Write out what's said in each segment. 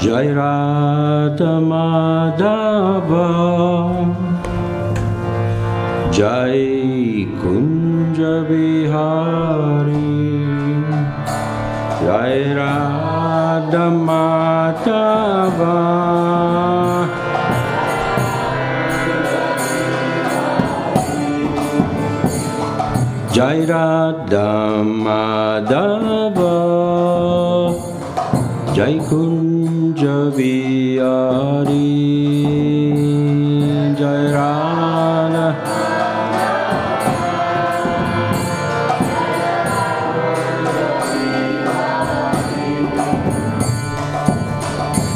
Jai Radha Madhava Jai Kunja Bihari Jai Radha Madhava Jai Radha Madhava Jai Kunja Bihari Jai Radha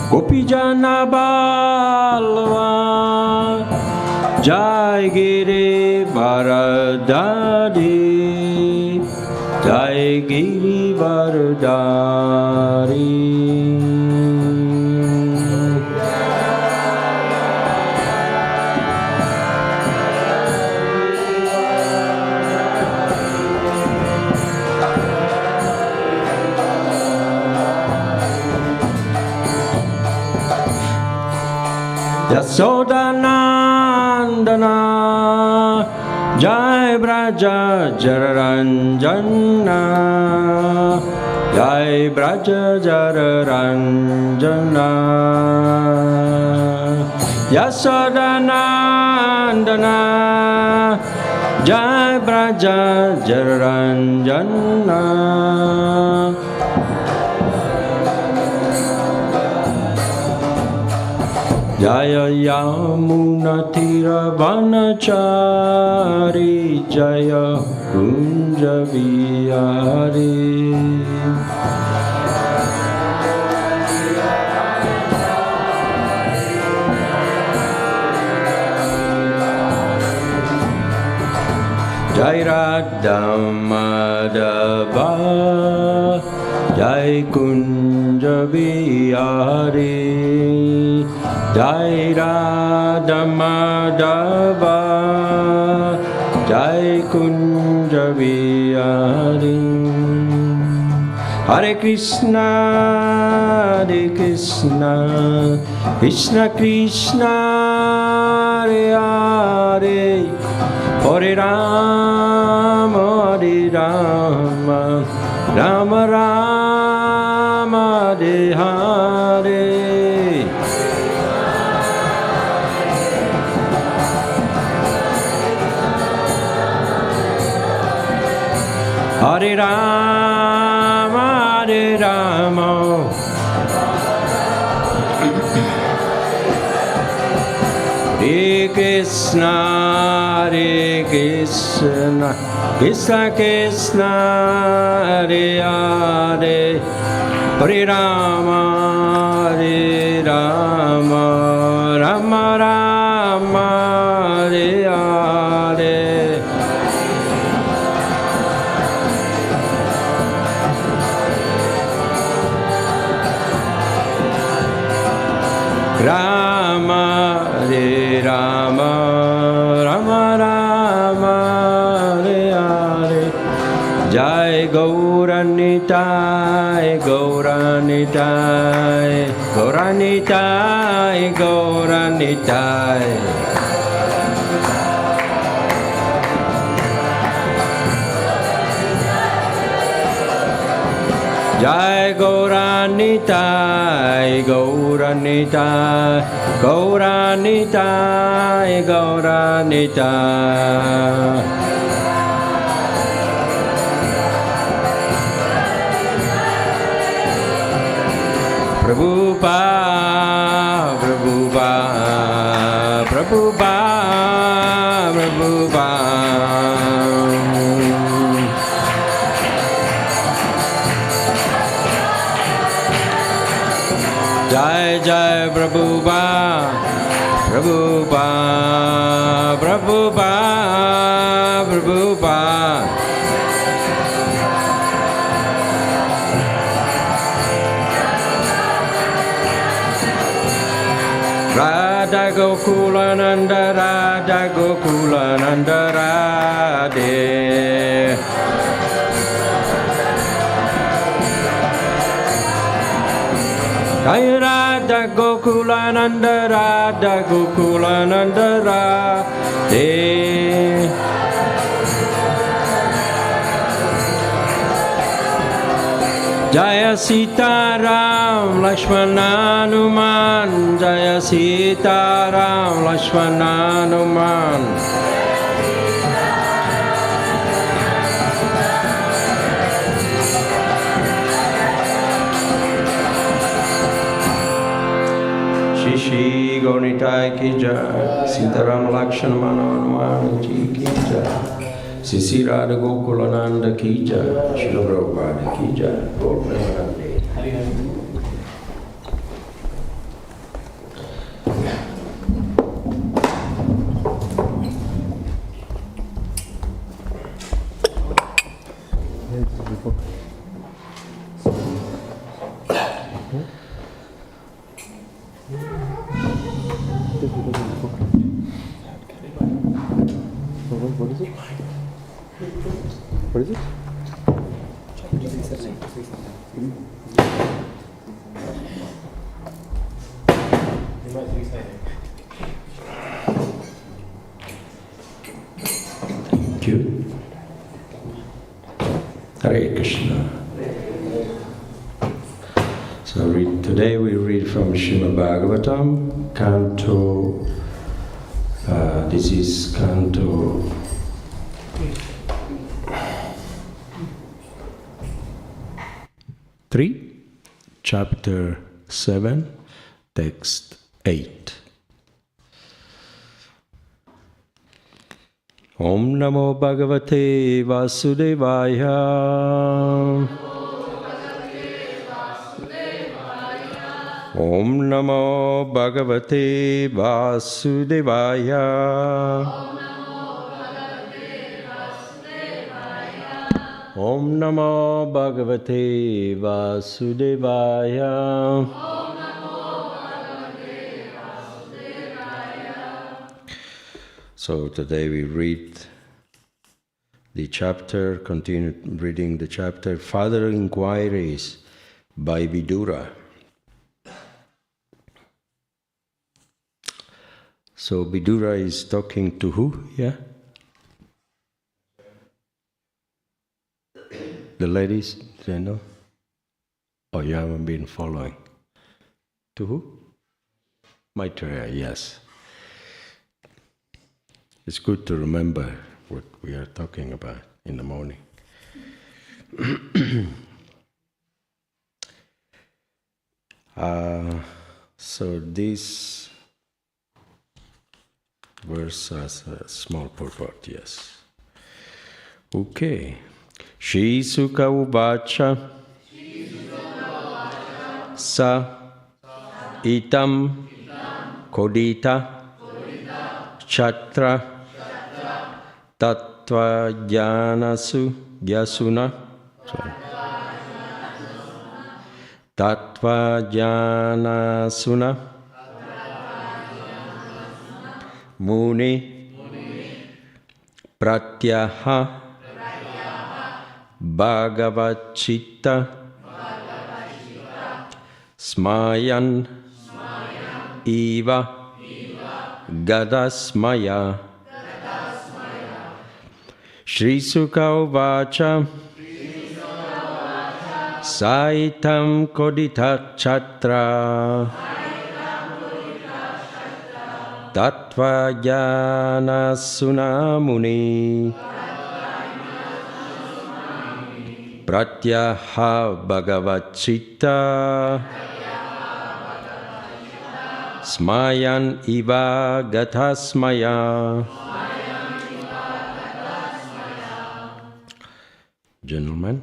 Gopi Jana Balva Jai Giri Varadari Jai Giri Varadari Yasodanandana Jai Braja Jararanjana Jai Braja Jararanjana Yasodanandana Jai Braja Jararanjana Jaya Yamuna Tira Vanachari Jaya Kunja Bihari Jai Radha Madhava Jai Kunja Bihari Jai Radha Madhava Jai Kunja Bihari Hare Krishna Krishna Krishna Hare Hare Hare Rama Rama Rama Hare Hare Hare Rama Hare Krishna Krishna Krishna Hare Hare Hare Rama Rama Rama Hare Hare Rama Hare Rama Rama Rama Hare Hare Jai Gauranitai Gauranitai Gauranitai Gauranitai Jai Gauranitai Gauranitai Gauranitai Gauranitai Prabhupada Prabhupada Prabhupada Prabhupada Jai Jai Prabhupada Prabhupada Prabhupada Prabhupada Radha Gokulananda Radha Gokulananda Radhe Jai Radha Radha Gokulananda Radha Gokulananda Radhe. Jaya Sita Ram Lakshmana Hanuman Jaya Sita Ram Lakshmana Hanuman. Shri Gaunitai ki jai, Sitaram Lakshmana Hanuman ji ki jai, Sisi Radha Gokulananda ki jai, Srila Prabhupada ki jai, Gaur Premanande. What is it? What is it? Thank you. Hare Krishna. So today we read from Srimad Bhagavatam, Canto. This is Canto 3, Chapter 7, Text 8. Om Namo Bhagavate Vasudevaya. Om Namo Bhagavate Vasudevaya. Om Namo Bhagavate Vasudevaya. So today we read the chapter, continue reading the chapter, Further Inquiries by Vidura. So Vidura is talking to who? Yeah? The ladies, do they know? Oh, you haven't been following. To who? Maitreya, yes. It's good to remember what we are talking about in the morning. So this verse has a small purport, yes. Okay. Shri Sukha Uvacha Sa Itam Kodita Chatra Tattva Jnanasu Gyasuna Tattva Jnanasuna Muni Pratyaha Bhagavachita Smayan Iva Gadasmaya Shri Sukha Uvacha Saitam Kodita Chatra Tattva Jnana Sunamuni Pratyaha Bhagavachita Smayan Iva Gathasmaya. Gentlemen.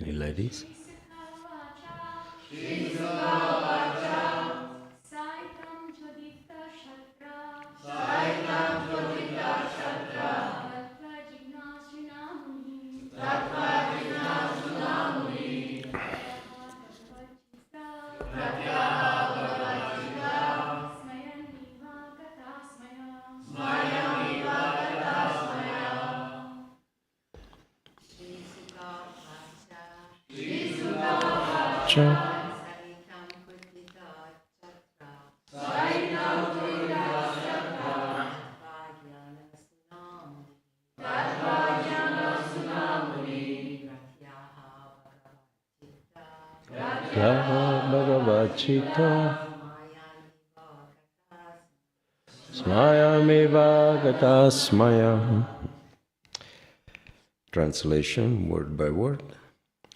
Any ladies? Cha. Bhagavachita Smayameva Gatasmaya. Translation word by word.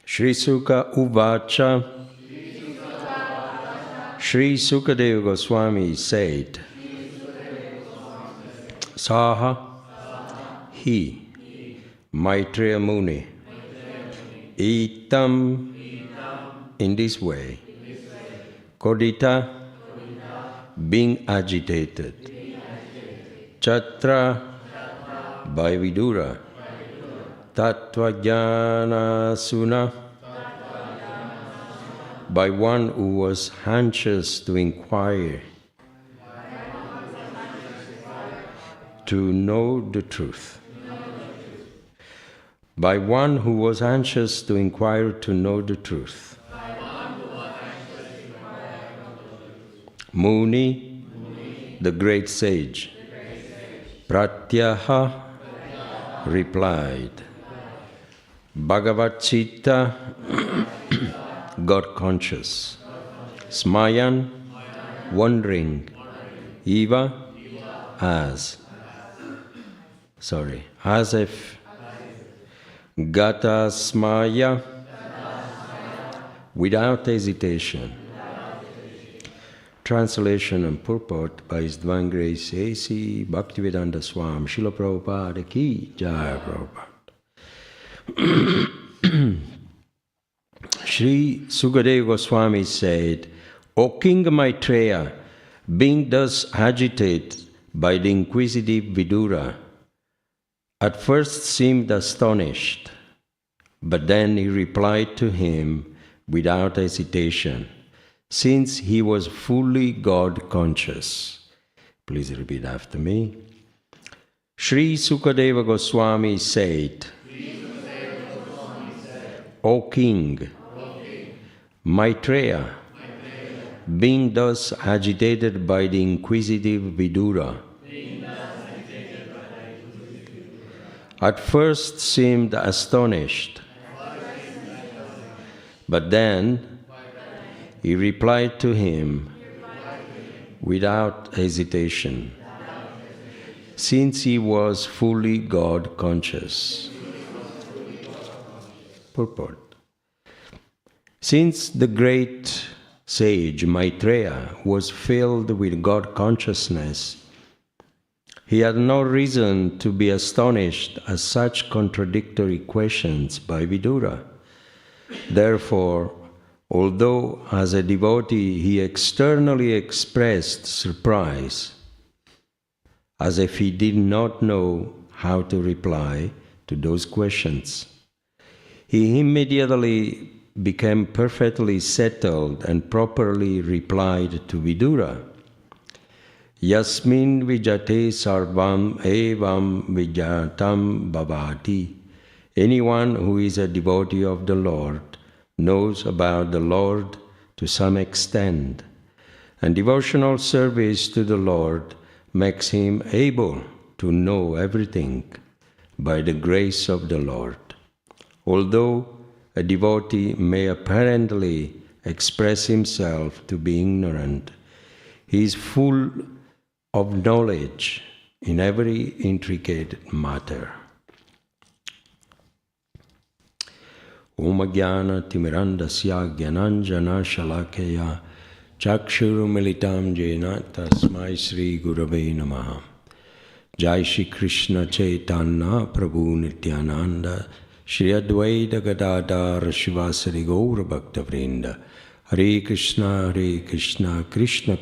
Shri Sukha Uvacha. Shri Sukadeva Goswami said, Saha, he, Maitreya Muni, Itam, in this way, Kodita, being agitated, Chatra, by Vidura, Tattvajnana Suna, by one who was anxious to inquire, to know the truth. By one who was anxious to inquire to know the truth. Muni, the great sage. Pratyaha, replied. Bhagavad-Gita, God conscious. Smayan, wondering. Eva, as if. Gata smaya, without hesitation. Translation and purport by His Divine Grace A.C. Bhaktivedanta Swami Srila Prabhupada Ki Jai Prabhupada. Sri Sukadeva Goswami said, O King Maitreya, being thus agitated by the inquisitive Vidura, at first seemed astonished, but then he replied to him without hesitation, since he was fully God conscious. Please repeat after me. Sri Sukadeva Goswami said, O King, Maitreya, being thus agitated by the inquisitive Vidura, at first seemed astonished, but then he replied to him without hesitation, since he was fully God conscious. Purport. Since the great sage Maitreya was filled with God consciousness, he had no reason to be astonished at such contradictory questions by Vidura. Therefore, although as a devotee he externally expressed surprise, as if he did not know how to reply to those questions, he immediately became perfectly settled and properly replied to Vidura. Yasmin vijate sarvam evam vijatam bhavati. Anyone who is a devotee of the Lord knows about the Lord to some extent, And devotional service to the Lord makes him able to know everything by the grace of the Lord. Although a devotee may apparently express himself to be ignorant, he is full of knowledge in every intricate matter. Om Jnana Timirandasya Jnananjana Shalakaya Chakshuru Militam Jena Tasmai Sri Gurave Namaha. Jai Shri Krishna Chaitanya Prabhu Nityananda Shri Advaita Gadadhar Shivasari Gaura Bhaktavrinda. Hare Krishna, Krishna Krishna,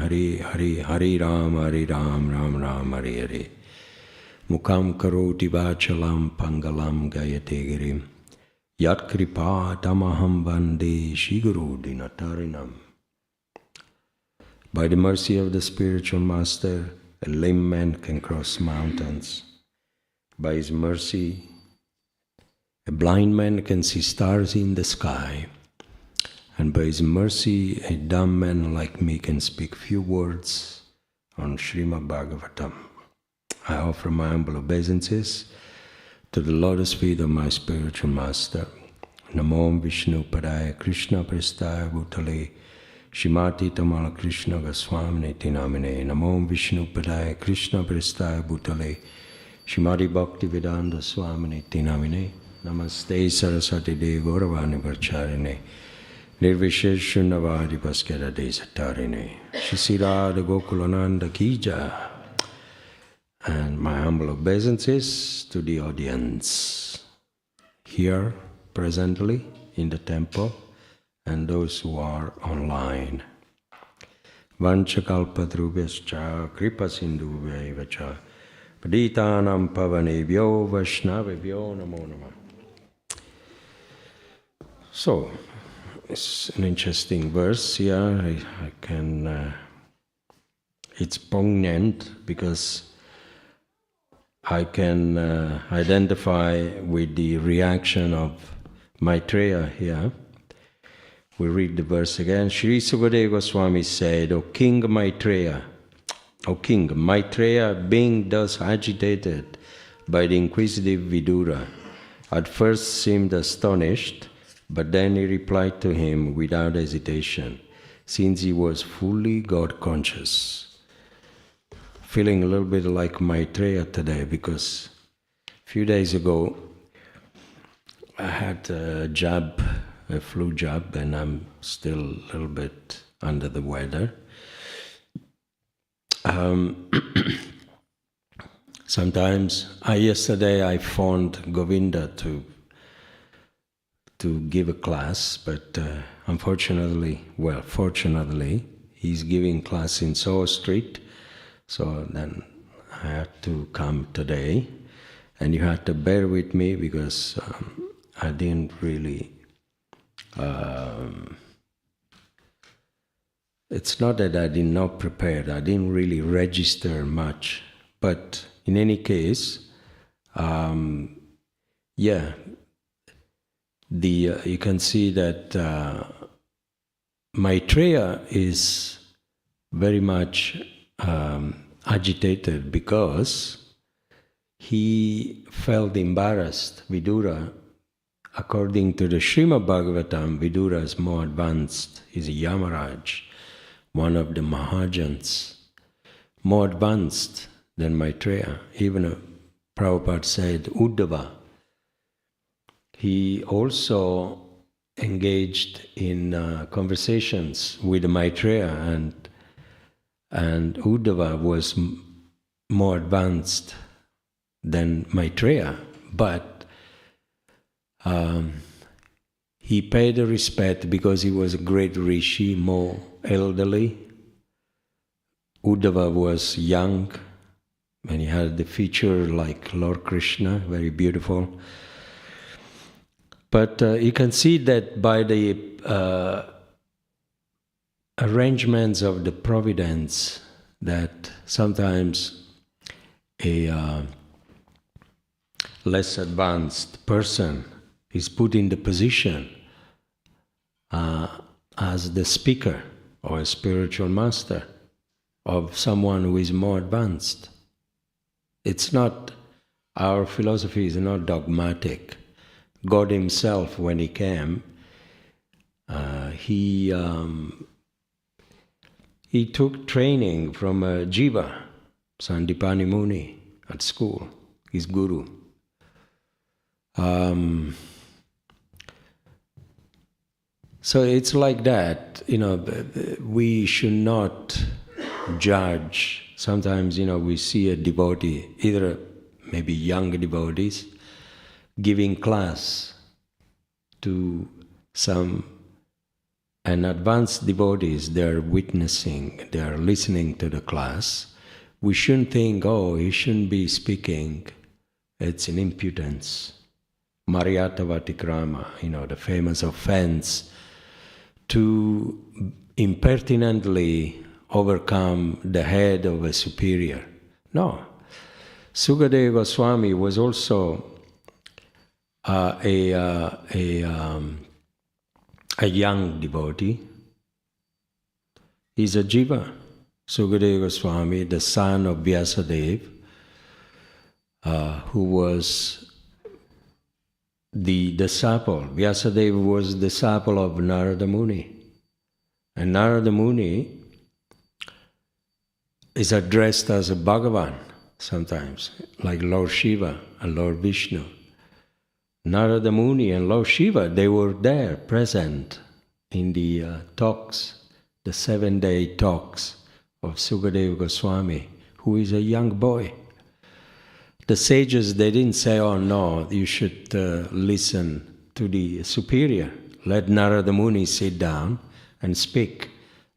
Hare Hare, Hare Ram, Ram Ram, Hare Hare. Mukam karoti vachalam pangalam gayate girim. Yat kripa tamaham vande shiguru dinatarinam. By the mercy of the spiritual master, a lame man can cross mountains. By his mercy, a blind man can see stars in the sky. And by his mercy, a dumb man like me can speak few words on Srimad Bhagavatam. I offer my humble obeisances to the lotus feet of my spiritual master. Namo Vishnu Padaya Krishna Prestaya Bhutale Shrimati Tamala Krishna Goswamini Namine. Namo Vishnu Padaya Krishna Prestaya Bhutale Shrimati Bhaktivedanta Swamini Namine. Namaste Saraswati Devi Gauravani Varcharine Nirvishesha Navadi Bhaskara Desatarine Shisirada Gokulananda Kija. And my humble obeisances to the audience here presently in the temple and those who are online. Vanchakalpadrubhyascha kripasindhubhyacha paditanam pavanebhyo vaishnavebhyo namo namah. So, it's an interesting verse here. I can. It's poignant because I can identify with the reaction of Maitreya here. We read the verse again. Sri Sukadeva Goswami said, O King Maitreya, being thus agitated by the inquisitive Vidura, at first seemed astonished, but then he replied to him without hesitation, since he was fully God-conscious. Feeling a little bit like Maitreya today, because a few days ago I had a flu jab, and I'm still a little bit under the weather. Sometimes, yesterday I phoned Govinda to give a class, but fortunately, he's giving class in Soho Street, so then I had to come today, and you had to bear with me because I didn't really. It's not that I did not prepare, I didn't really register much, but in any case, you can see that Maitreya is very much agitated because he felt embarrassed. Vidura, according to the Srimad Bhagavatam, Vidura is more advanced. He's a Yamaraj, one of the Mahajans, more advanced than Maitreya. Even Prabhupada said Uddhava. He also engaged in conversations with Maitreya, and Uddhava was more advanced than Maitreya, but he paid the respect because he was a great rishi, more elderly. Uddhava was young, and he had the feature like Lord Krishna, very beautiful. But you can see that by the arrangements of the providence, that sometimes a less advanced person is put in the position as the speaker or a spiritual master, of someone who is more advanced. It's not, our philosophy is not dogmatic. God himself, when he came, he took training from Jiva, Sandipani Muni, at school, his guru. So it's like that, we should not judge. Sometimes, we see a devotee, either maybe young devotees, giving class to an advanced devotees, they're witnessing, they're listening to the class. We shouldn't think, he shouldn't be speaking, it's an impudence. Maryata Vatikrama, the famous offense, to impertinently overcome the head of a superior. No. Sukadeva Goswami was also a young devotee. He's a jiva. Sukadeva Goswami, the son of Vyasadeva, who was the disciple. Vyasadeva was the disciple of Narada Muni. And Narada Muni is addressed as a Bhagavan sometimes, like Lord Shiva and Lord Vishnu. Narada Muni and Lord Shiva, they were there, present in the talks, the 7-day talks of Sukadeva Goswami, who is a young boy. The sages, they didn't say, no, you should listen to the superior. Let Narada Muni sit down and speak.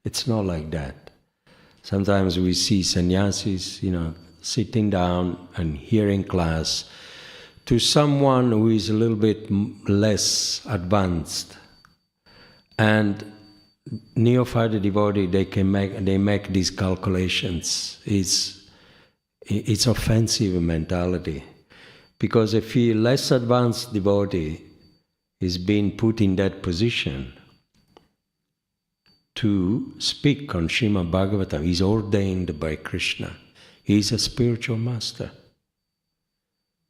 It's not like that. Sometimes we see sannyasis, sitting down and hearing class to someone who is a little bit less advanced. And neophyte devotee, they make these calculations. It's offensive mentality. Because if a less advanced devotee is being put in that position to speak on Srimad Bhagavatam, he's ordained by Krishna. He's a spiritual master.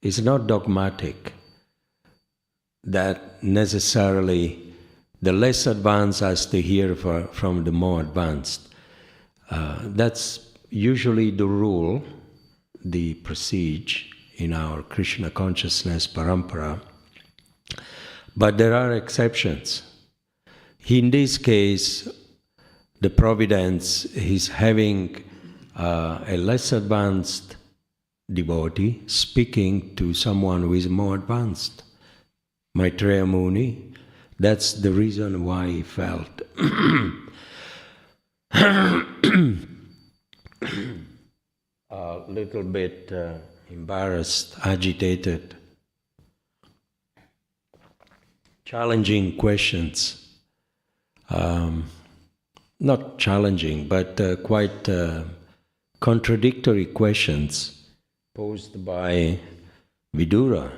It's not dogmatic that necessarily the less advanced has to hear from the more advanced. That's usually the rule, the procedure in our Krishna consciousness parampara. But there are exceptions. In this case, the providence is having a less advanced devotee speaking to someone who is more advanced. Maitreya Muni, that's the reason why he felt a little bit embarrassed, agitated, challenging questions. Not challenging, but quite contradictory questions posed by Vidura.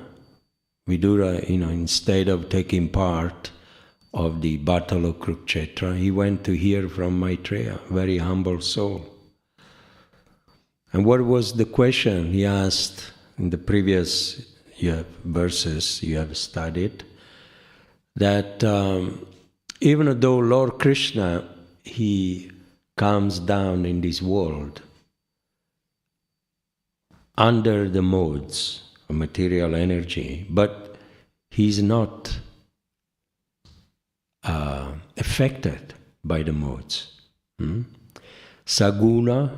Vidura, instead of taking part of the battle of Kurukshetra, he went to hear from Maitreya, very humble soul. And what was the question he asked in the previous verses you have studied? That even though Lord Krishna, he comes down in this world under the modes of material energy, but he's not affected by the modes. Saguna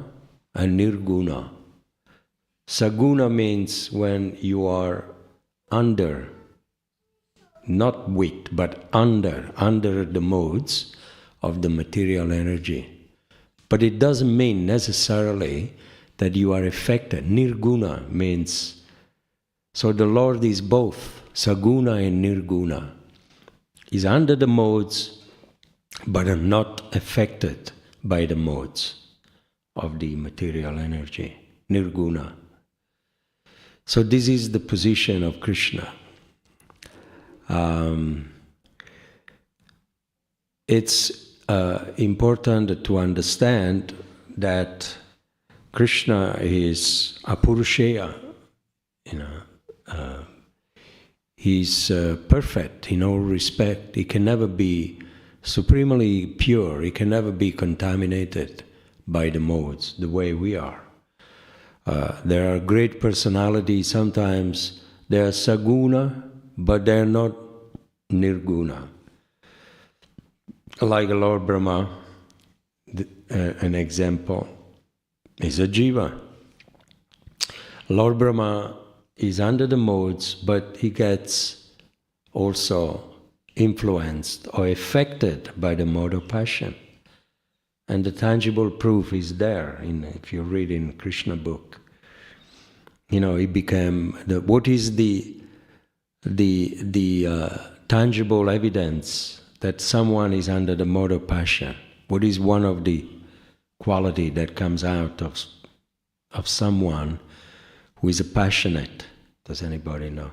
and nirguna. Saguna means when you are under, not with, but under the modes of the material energy. But it doesn't mean necessarily that you are affected. Nirguna means, so the Lord is both, Saguna and Nirguna. He's under the modes, but are not affected by the modes of the material energy. Nirguna. So this is the position of Krishna. It's important to understand that Krishna is a Purushaya, he's perfect in all respect. He can never be supremely pure. He can never be contaminated by the modes, the way we are. There are great personalities, sometimes they are saguna, but they are not nirguna. Like Lord Brahma, an example, is a jiva. Lord Brahma is under the modes, but he gets also influenced or affected by the mode of passion. And the tangible proof is there, if you read in Krishna book. He became, what is the tangible evidence that someone is under the mode of passion? What is one of the quality that comes out of someone who is passionate? Does anybody know?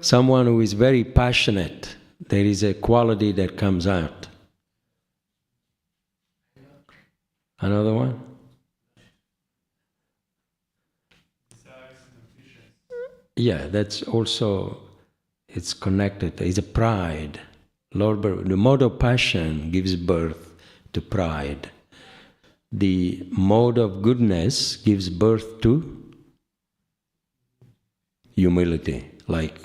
Someone who is very passionate, there is a quality that comes out. Another one? Yeah, that's also, it's connected. It's a pride. The mode of passion gives birth to pride. The mode of goodness gives birth to humility, like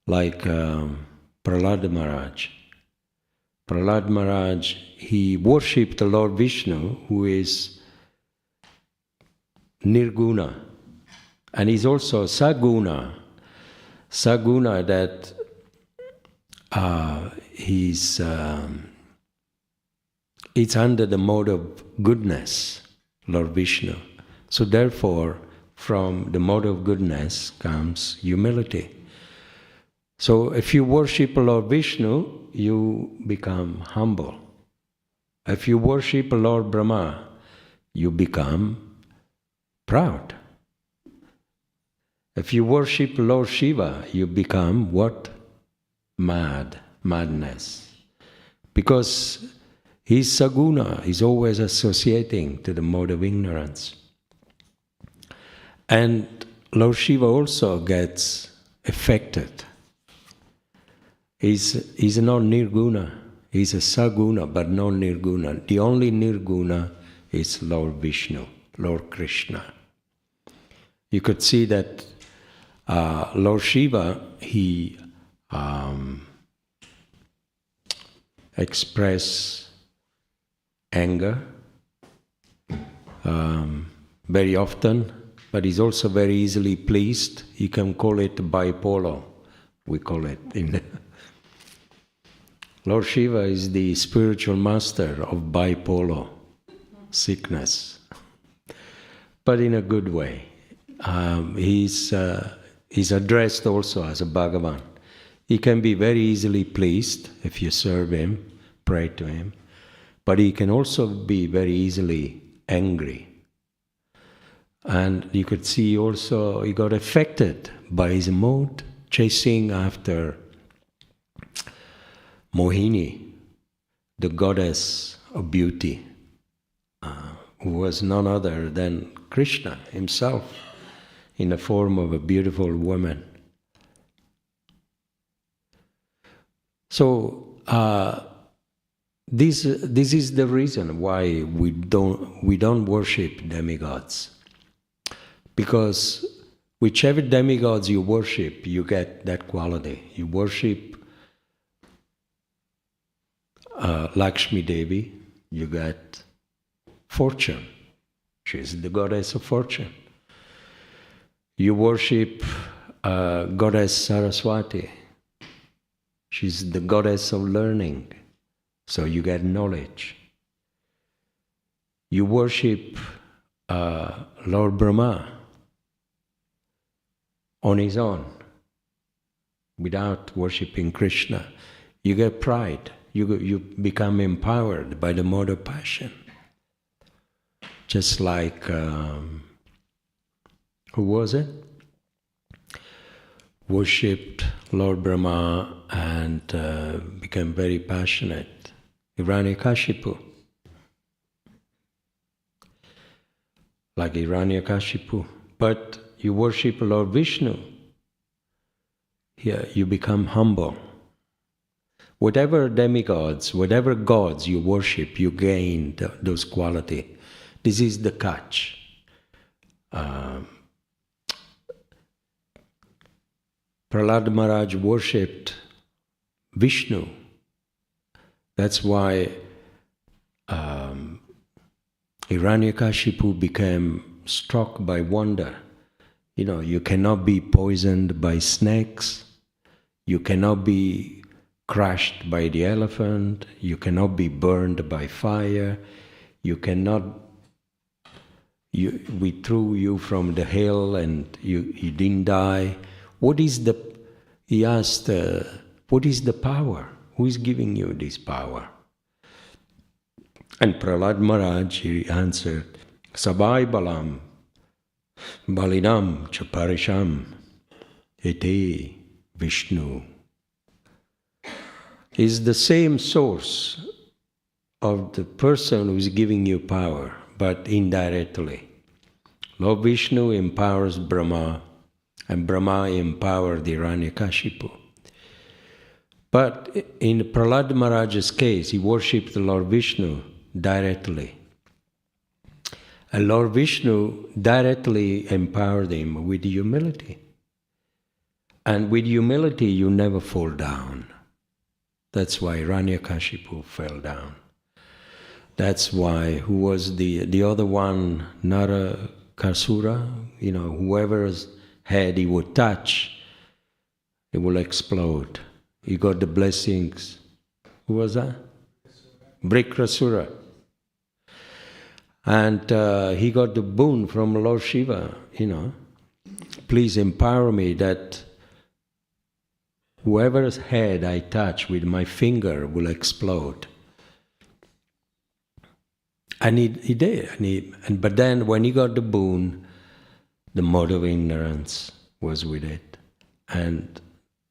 Prahlad Maharaj. Prahlad Maharaj, he worshipped the Lord Vishnu, who is nirguna, and he's also saguna. Saguna, that it's under the mode of goodness, Lord Vishnu. So therefore, from the mode of goodness comes humility. So if you worship Lord Vishnu, you become humble. If you worship Lord Brahma, you become proud. If you worship Lord Shiva, you become what? Madness. Because he's saguna, he's always associating to the mode of ignorance. And Lord Shiva also gets affected. He's not nirguna, he's a saguna, but not nirguna. The only nirguna is Lord Vishnu, Lord Krishna. You could see that Lord Shiva, he express anger very often, but he's also very easily pleased. You can call it bipolar, we call it. Lord Shiva is the spiritual master of bipolar sickness, but in a good way. He's addressed also as a Bhagavan. He can be very easily pleased if you serve him, pray to him, but he can also be very easily angry. And you could see also he got affected by his mode, chasing after Mohini, the goddess of beauty, who was none other than Krishna himself, in the form of a beautiful woman. So this is the reason why we don't worship demigods, because whichever demigods you worship, you get that quality. You worship Lakshmi Devi, you get fortune. She is the goddess of fortune. You worship goddess Saraswati. She's the goddess of learning, so you get knowledge. You worship Lord Brahma on his own, without worshipping Krishna. You get pride. You become empowered by the mode of passion. Just like, who was it? worshipped Lord Brahma and became very passionate. Hiranyakashipu. Like Hiranyakashipu. But you worship Lord Vishnu, here you become humble. Whatever demigods, whatever gods you worship, you gain those qualities. This is the catch. Prahlad Maharaj worshipped Vishnu. That's why Hiranyakashipu became struck by wonder. You cannot be poisoned by snakes. You cannot be crushed by the elephant. You cannot be burned by fire. You cannot. We threw you from the hill and you didn't die. He asked, what is the power? Who is giving you this power? And Prahlad Maharaj, he answered, Sabai Balam, Balinam Chaparisham, Ete Vishnu. Is the same source of the person who is giving you power, but indirectly. Lord Vishnu empowers Brahma, and Brahma empowered Hiranyakashipu. But in Prahlad Maharaj's case, he worshipped the Lord Vishnu directly. And Lord Vishnu directly empowered him with humility. And with humility, you never fall down. That's why Hiranyakashipu fell down. That's why, who was the other one, Narakasura, whoever's head he would touch, it will explode. He got the blessings. Who was that? Brikrasura. And he got the boon from Lord Shiva, please empower me that whoever's head I touch with my finger will explode. And he did. But then when he got the boon, the mode of ignorance was with it. And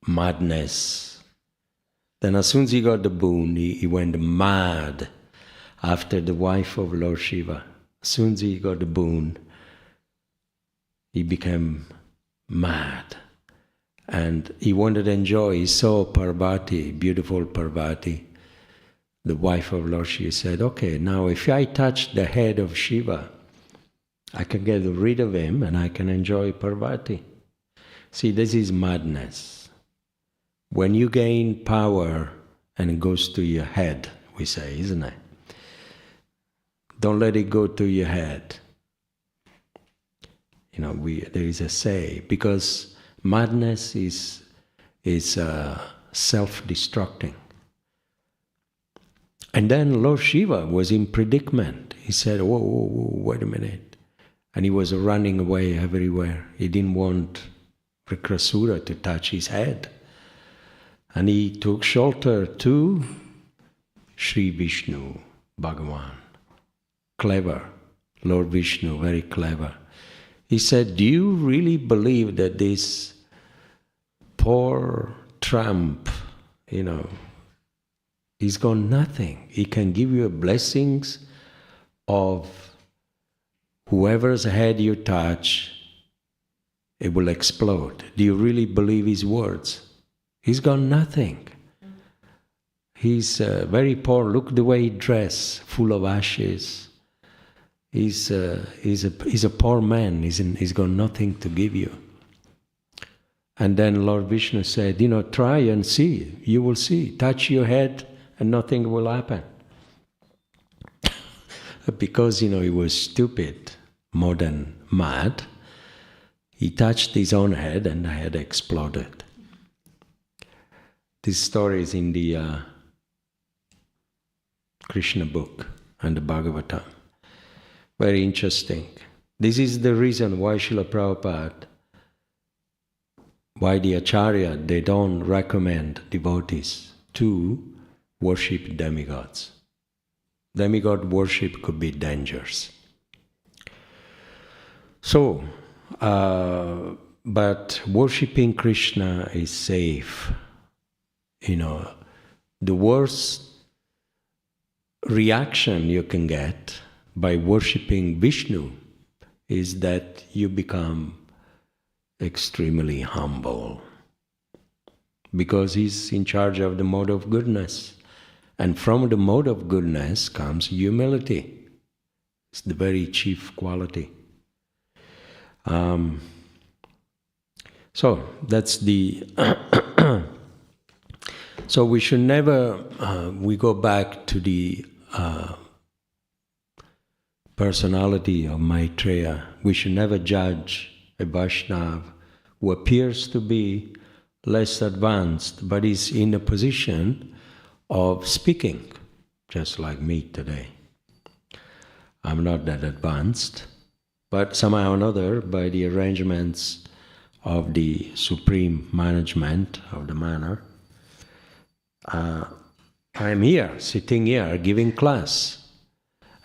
madness. Then as soon as he got the boon, he went mad after the wife of Lord Shiva. As soon as he got the boon, he became mad. And he wanted to enjoy. He saw Parvati, beautiful Parvati, the wife of Lord Shiva. He said, okay, now if I touch the head of Shiva, I can get rid of him and I can enjoy Parvati. See, this is madness. When you gain power and it goes to your head, we say, isn't it? Don't let it go to your head. There is a say, because madness is self-destructing. And then Lord Shiva was in predicament. He said, whoa, wait a minute. And he was running away everywhere. He didn't want Brikrasura to touch his head. And he took shelter to Sri Vishnu, Bhagavan. Clever, Lord Vishnu, very clever. He said, do you really believe that this poor tramp, he's got nothing. He can give you blessings of whoever's head you touch, it will explode. Do you really believe his words? He's got nothing. He's very poor. Look the way he dresses, full of ashes. He's a poor man. He's got nothing to give you. And then Lord Vishnu said, try and see. You will see. Touch your head and nothing will happen. Because, he was stupid, more than mad, he touched his own head and the head exploded. This story is in the Krishna book and the Bhagavatam. Very interesting. This is the reason why Srila Prabhupada, why the Acharya, they don't recommend devotees to worship demigods. Demigod worship could be dangerous. So, But worshipping Krishna is safe. The worst reaction you can get by worshipping Vishnu is that you become extremely humble, because he's in charge of the mode of goodness. And from the mode of goodness comes humility. It's the very chief quality. So that's the... So we should never... we go back to the personality of Maitreya. We should never judge a Vaishnava who appears to be less advanced, but is in a position of speaking, just like me today. I'm not that advanced, but somehow or another, by the arrangements of the supreme management of the manor, I'm here, sitting here, giving class.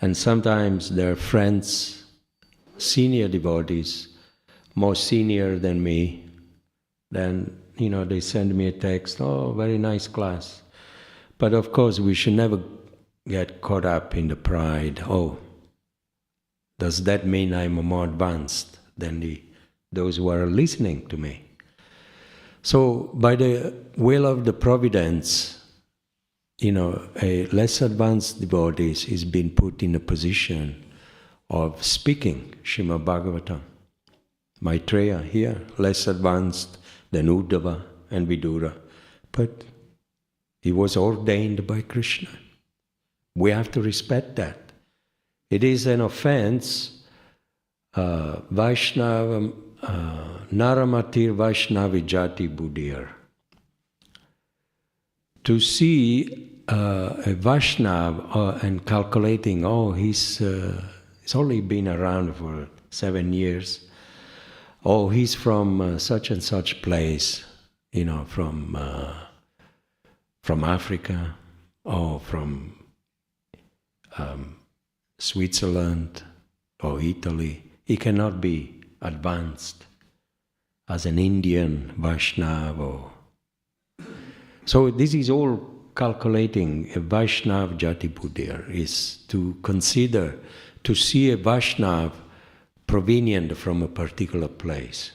And sometimes there are friends, senior devotees, more senior than me. Then, they send me a text, "Oh, very nice class." But of course, we should never get caught up in the pride. Oh, does that mean I'm more advanced than those who are listening to me? So, by the will of the providence, a less advanced devotee is being put in a position of speaking Srimad Bhagavatam. Maitreya here, less advanced than Uddhava and Vidura, but he was ordained by Krishna. We have to respect that. It is an offense, Vaishnava, Naramatir Vaishnavi Jati Buddhir. To see a Vaishnava and calculating, he's only been around for 7 years. Oh, he's from such and such place, from Africa, or from Switzerland or Italy. He cannot be advanced as an Indian Vaishnava. So this is all calculating. A Vaishnava Jati Buddhir is to consider, to see a Vaishnava provenient from a particular place.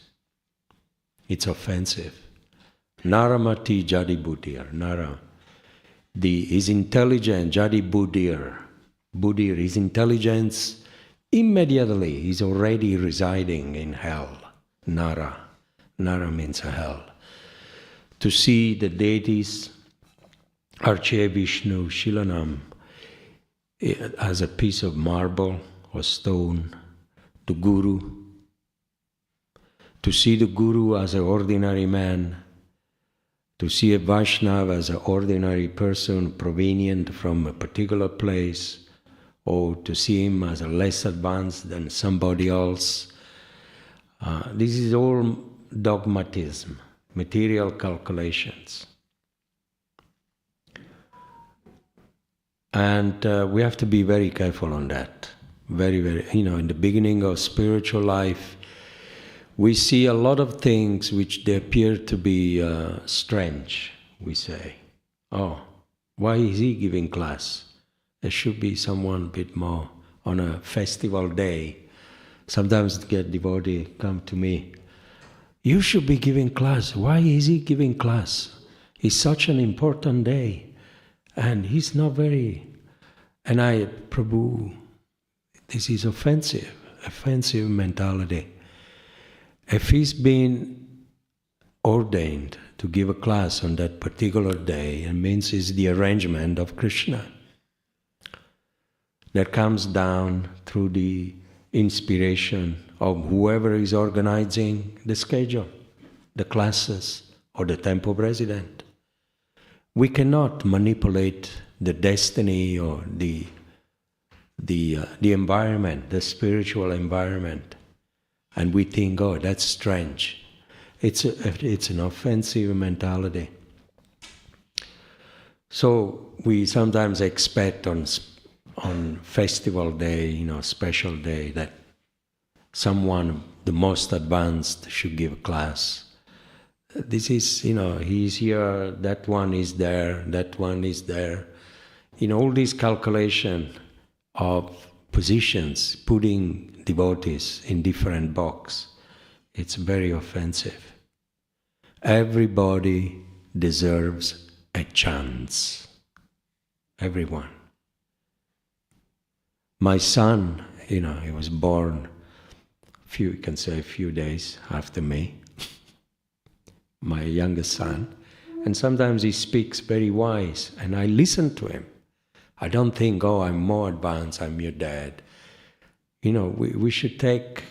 It's offensive. Naramati Jadi Buddhir. Nara. His intelligence, Jadi Buddhir. Buddhir, his intelligence, immediately is already residing in hell. Nara. Nara means a hell. To see the deities, Arche Vishnu, Shilanam, as a piece of marble or stone, the Guru, to see the Guru as an ordinary man, to see a Vaishnava as an ordinary person provenient from a particular place, or to see him as a less advanced than somebody else. This is all dogmatism, material calculations. And we have to be very careful on that. Very, very, in the beginning of spiritual life, we see a lot of things which they appear to be strange. We say, "Oh, why is he giving class? There should be someone a bit more on a festival day." Sometimes the devotee come to me, "You should be giving class. Why is he giving class? It's such an important day, and he's not very..." And I, "Prabhu, this is offensive mentality. If he's been ordained to give a class on that particular day, it means it's the arrangement of Krishna that comes down through the inspiration of whoever is organizing the schedule, the classes, or the temple president. We cannot manipulate the destiny or the environment, the spiritual environment, and we think, "Oh, that's strange." It's an offensive mentality. So we sometimes expect on festival day, special day, that someone, the most advanced, should give a class. This is, he's here, that one is there, that one is there. All this calculation of positions, putting devotees in different boxes, it's very offensive. Everybody deserves a chance. Everyone. My son, he was born a few days after me, my youngest son, and sometimes he speaks very wise, and I listen to him. I don't think, I'm more advanced, I'm your dad. We should take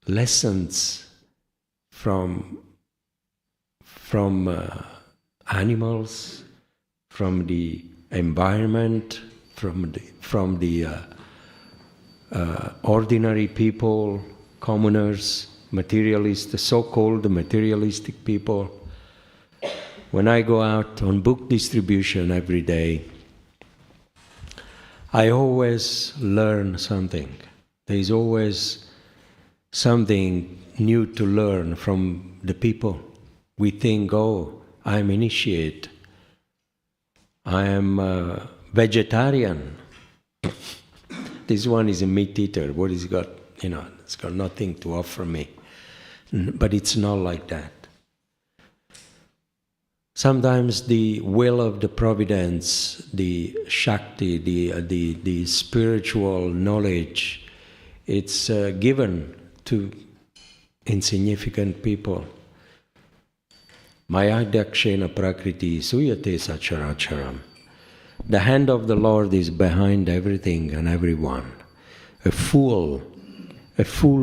lessons from animals, from the environment, from the ordinary people, commoners, materialists, so-called materialistic people. When I go out on book distribution every day, I always learn something. There is always something new to learn from the people. We think, I'm initiate. I am a vegetarian. This one is a meat eater. What has got? It's got nothing to offer me. But it's not like that. Sometimes the will of the providence, the Shakti, the spiritual knowledge, it's given to insignificant people. Maya dakshena prakriti suyate sacharacharam. The hand of the Lord is behind everything and everyone. A fool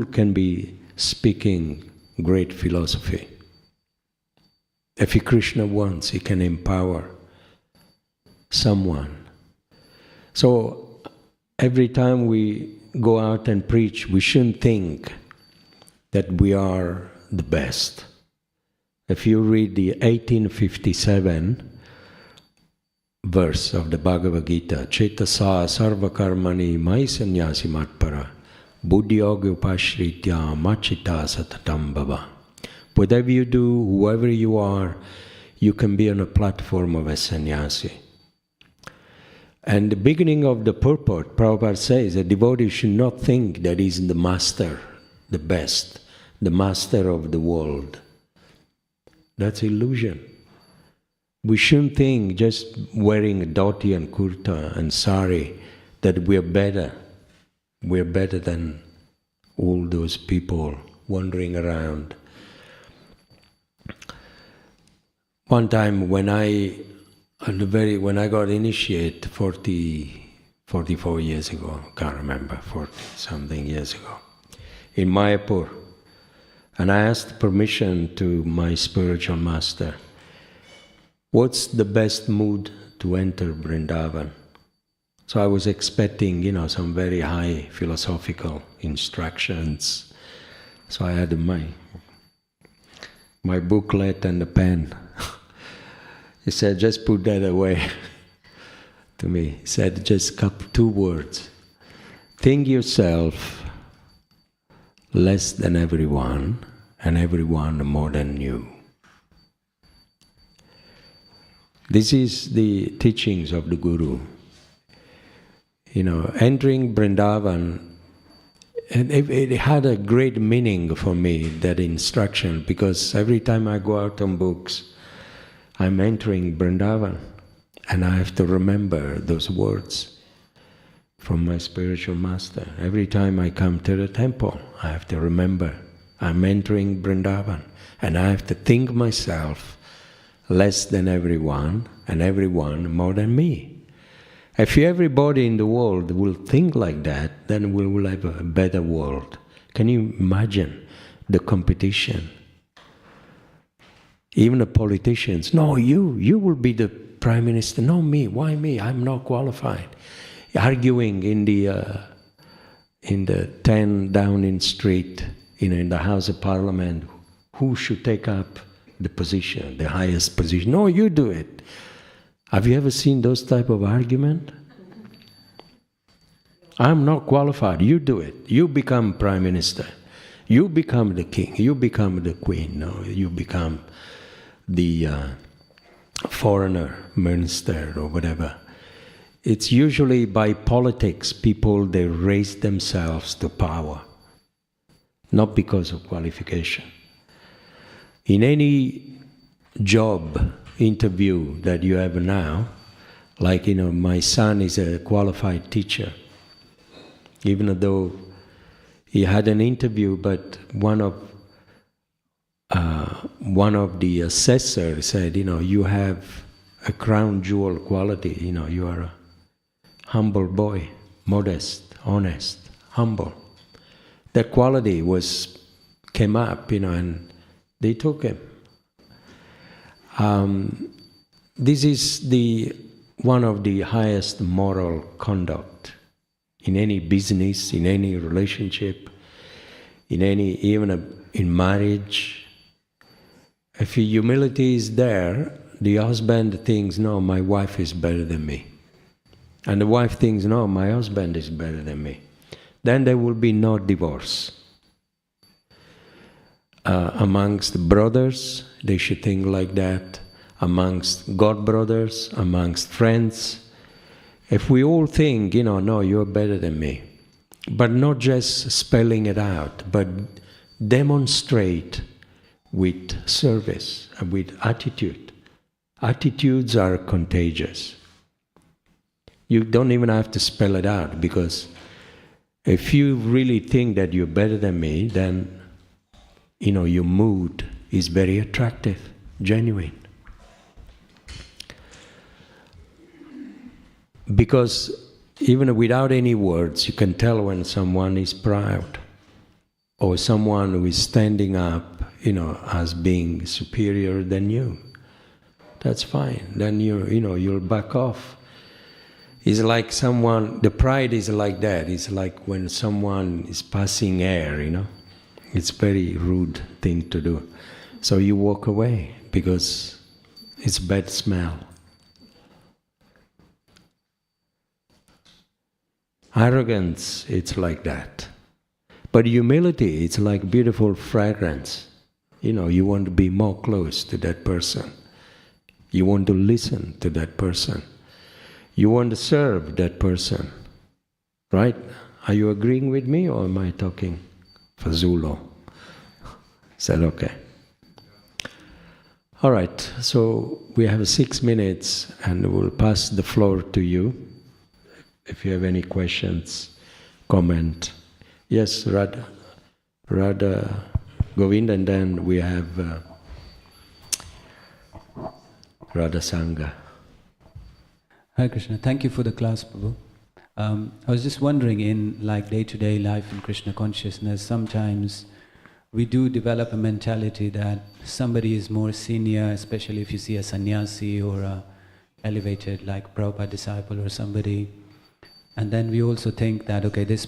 can be speaking great philosophy. If Krishna wants, he can empower someone. So every time we go out and preach, we shouldn't think that we are the best. If you read the 1857 verse of the Bhagavad Gita, Cetasa sarvakarmani mai sannyasi matpara buddhi yoga upashritya machita satatam bhava. Whatever you do, whoever you are, you can be on a platform of a sannyasi. And the beginning of the purport, Prabhupada says, a devotee should not think that he's the master, the best, the master of the world. That's illusion. We shouldn't think just wearing a dhoti and kurta and sari that we're better. We're better than all those people wandering around. One time when I got initiated 44 years ago, can't remember, 40-something years ago, in Mayapur, and I asked permission to my spiritual master, what's the best mood to enter Vrindavan? So I was expecting, some very high philosophical instructions. So I had my booklet and the pen. He said, just put that away to me. He said, just 2 words. Think yourself less than everyone, and everyone more than you. This is the teachings of the Guru. Entering Vrindavan, it had a great meaning for me, that instruction, because every time I go out on books, I'm entering Vrindavan, and I have to remember those words from my spiritual master. Every time I come to the temple, I have to remember I'm entering Vrindavan, and I have to think myself less than everyone, and everyone more than me. If everybody in the world will think like that, then we will have a better world. Can you imagine the competition? Even the politicians, no, you will be the prime minister. No, me. Why me? I'm not qualified. Arguing in the 10 Downing Street, in the House of Parliament, who should take up the position, the highest position? No, you do it. Have you ever seen those type of argument? I'm not qualified. You do it. You become prime minister. You become the king. You become the queen. No, you become the foreigner minister or whatever. It's usually by politics, people, they raise themselves to power, not because of qualification. In any job interview that you have now, like, my son is a qualified teacher, even though he had an interview, but one of the assessors said, you have a crown jewel quality, you are a humble boy, modest, honest, humble. That quality came up, and they took him. This is one of the highest moral conduct in any business, in any relationship, even in marriage. If humility is there, the husband thinks, no, my wife is better than me. And the wife thinks, no, my husband is better than me. Then there will be no divorce. Amongst brothers, they should think like that. Amongst God brothers, amongst friends. If we all think, no, you're better than me, but not just spelling it out, but demonstrate with service, with attitude. Attitudes are contagious. You don't even have to spell it out, because if you really think that you're better than me, then, your mood is very attractive, genuine. Because even without any words, you can tell when someone is proud, or someone who is standing up, as being superior than you. That's fine. Then you'll back off. It's like the pride is like that. It's like when someone is passing air, It's a very rude thing to do. So you walk away because it's bad smell. Arrogance, it's like that. But humility, it's like beautiful fragrance. You want to be more close to that person. You want to listen to that person. You want to serve that person. Right? Are you agreeing with me, or am I talking fazulo? Is that okay? All right, so we have 6 minutes and we'll pass the floor to you. If you have any questions, comment. Yes, Radha Govind, and then we have Radha Sangha. Hare Krishna, thank you for the class, Prabhu. I was just wondering, in day-to-day life in Krishna consciousness, sometimes we do develop a mentality that somebody is more senior, especially if you see a sannyasi or a elevated like Prabhupada disciple or somebody. And then we also think that, okay, these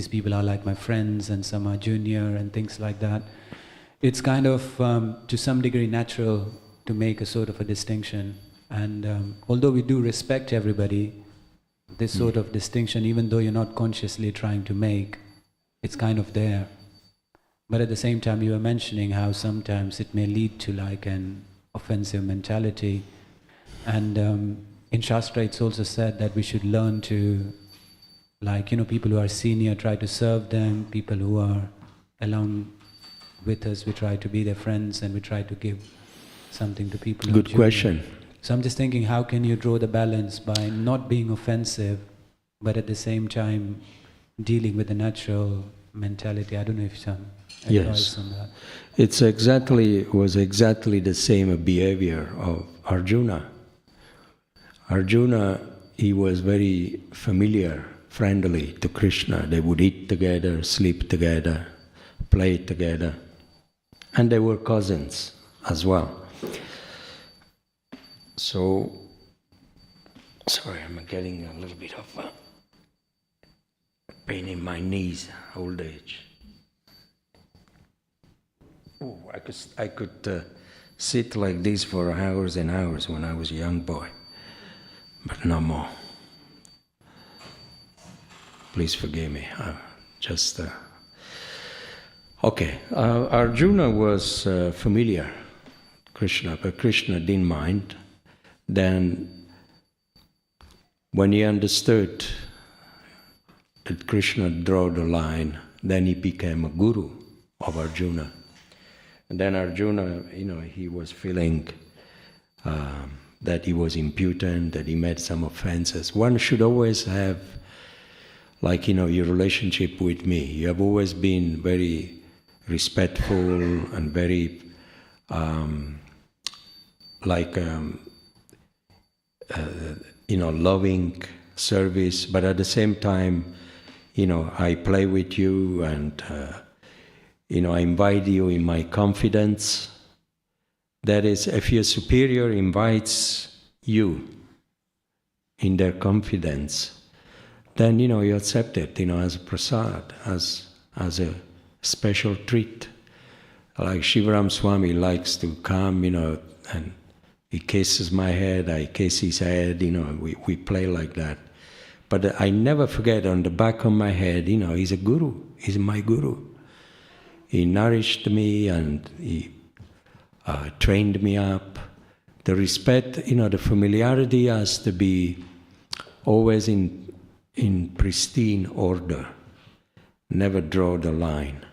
people are like my friends and some are junior and things like that. It's kind of, to some degree, natural to make a sort of a distinction. And although we do respect everybody, this sort of distinction, even though you're not consciously trying to make, it's kind of there. But at the same time, you were mentioning how sometimes it may lead to like an offensive mentality. And in Shastra, it's also said that we should learn to, people who are senior, try to serve them. People who are along with us, we try to be their friends and we try to give something to people who are junior. Good question. So I'm just thinking, how can you draw the balance by not being offensive, but at the same time dealing with the natural mentality? I don't know if some advice on that. It was exactly the same behavior of Arjuna. Arjuna, he was very familiar, friendly to Krishna. They would eat together, sleep together, play together. And they were cousins as well. So, sorry, I'm getting a little bit of pain in my knees, old age. Oh, I could sit like this for hours and hours when I was a young boy, but no more. Please forgive me. Okay. Arjuna was familiar Krishna, but Krishna didn't mind. Then, when he understood that Krishna drew the line, then he became a guru of Arjuna. And then Arjuna, he was feeling that he was impudent, that he made some offenses. One should always have, your relationship with me. You have always been very respectful and very loving service, but at the same time, I play with you and, I invite you in my confidence. That is, if your superior invites you in their confidence, then, you accept it, as a prasad, as a special treat. Like Shivaram Swami likes to come, and he kisses my head, I kiss his head, we play like that. But I never forget, on the back of my head, he's a guru, he's my guru. He nourished me and he trained me up. The respect, the familiarity has to be always in pristine order. Never draw the line.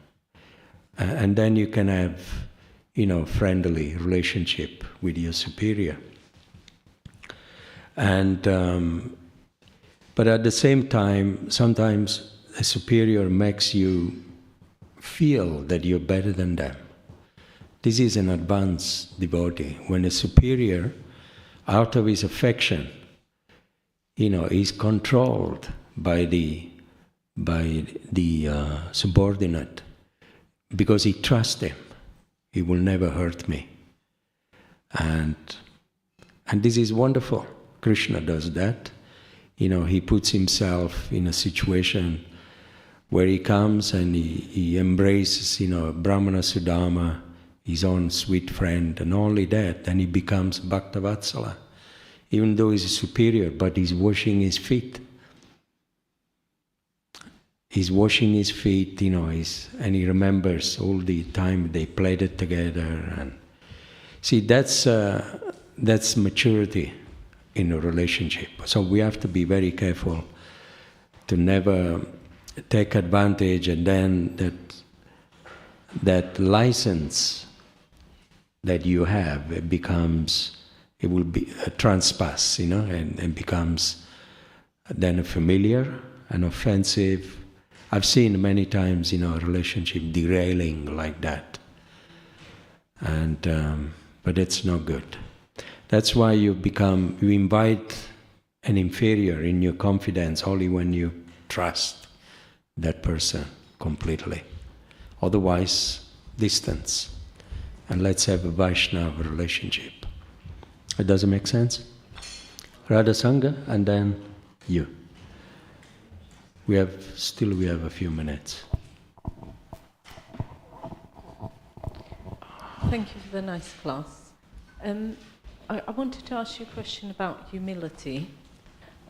And then you can have, friendly relationship with your superior. And but at the same time, sometimes a superior makes you feel that you're better than them. This is an advanced devotee. When a superior, out of his affection, is controlled by the subordinate, because he trusts him. He will never hurt me. And this is wonderful. Krishna does that. He puts himself in a situation where he comes and he embraces, Brahmana Sudama, his own sweet friend, and only that, then he becomes Bhaktavatsala. Even though he's superior, but he's washing his feet. He's washing his feet, and he remembers all the time they played it together. And see, that's maturity in a relationship. So we have to be very careful to never take advantage, and then that license that you have, it will be a trespass, and becomes then a familiar and offensive. I've seen many times, a relationship derailing like that. And but it's not good. That's why you invite an inferior in your confidence only when you trust that person completely. Otherwise, distance. And let's have a Vaishnava relationship. It doesn't make sense? Radha Sangha, and then you. We have a few minutes. Thank you for the nice class. I wanted to ask you a question about humility.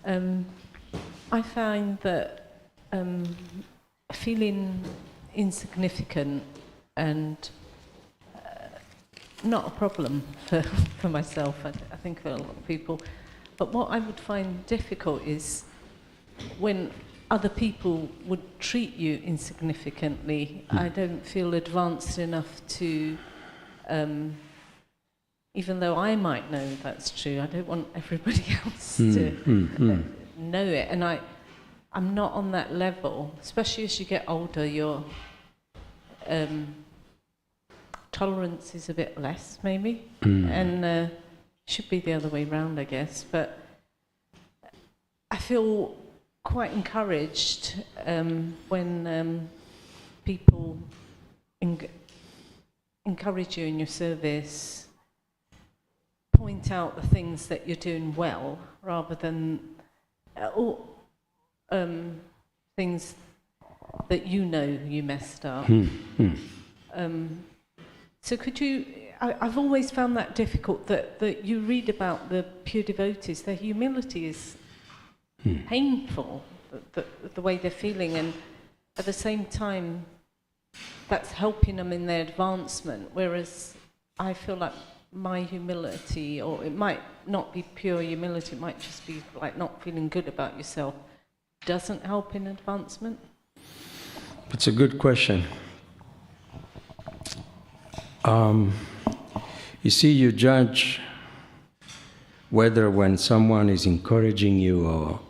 I find that feeling insignificant and not a problem for myself, I think for a lot of people. But what I would find difficult is when other people would treat you insignificantly. I don't feel advanced enough to, even though I might know that's true, I don't want everybody else to know it. And I'm not on that level, especially as you get older, your tolerance is a bit less, maybe, and should be the other way round, I guess. But I feel quite encouraged when people encourage you in your service, point out the things that you're doing well, rather than things that you messed up. So could you, I've always found that difficult, that you read about the pure devotees, their humility is painful, the way they're feeling, and at the same time, that's helping them in their advancement. Whereas I feel like my humility, or it might not be pure humility, it might just be like not feeling good about yourself, doesn't help in advancement. It's a good question. You see, you judge whether when someone is encouraging you or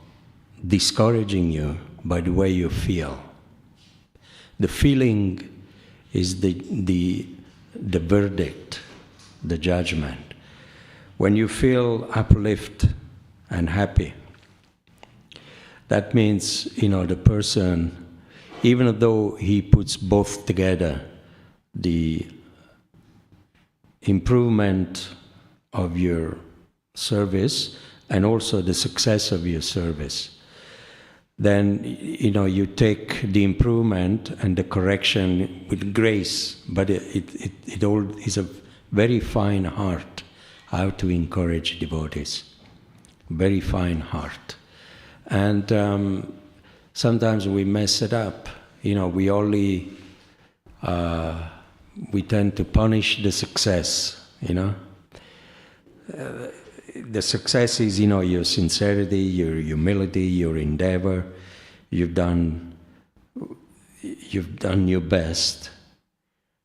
discouraging you by the way you feel. The feeling is the verdict, the judgment. When you feel uplift and happy, that means, the person, even though he puts both together, the improvement of your service and also the success of your service, then you take the improvement and the correction with grace, but it all is a very fine heart how to encourage devotees. Very fine heart. And sometimes we mess it up. We only we tend to punish the success. The success is, your sincerity, your humility, your endeavor. You've done your best.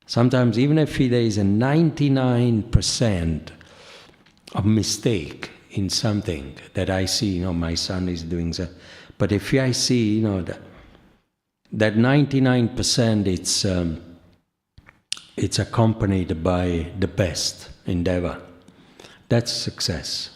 Sometimes, even if there is a 99% of mistake in something that I see, my son is doing so, but if I see, that 99%, it's accompanied by the best endeavor. That's success.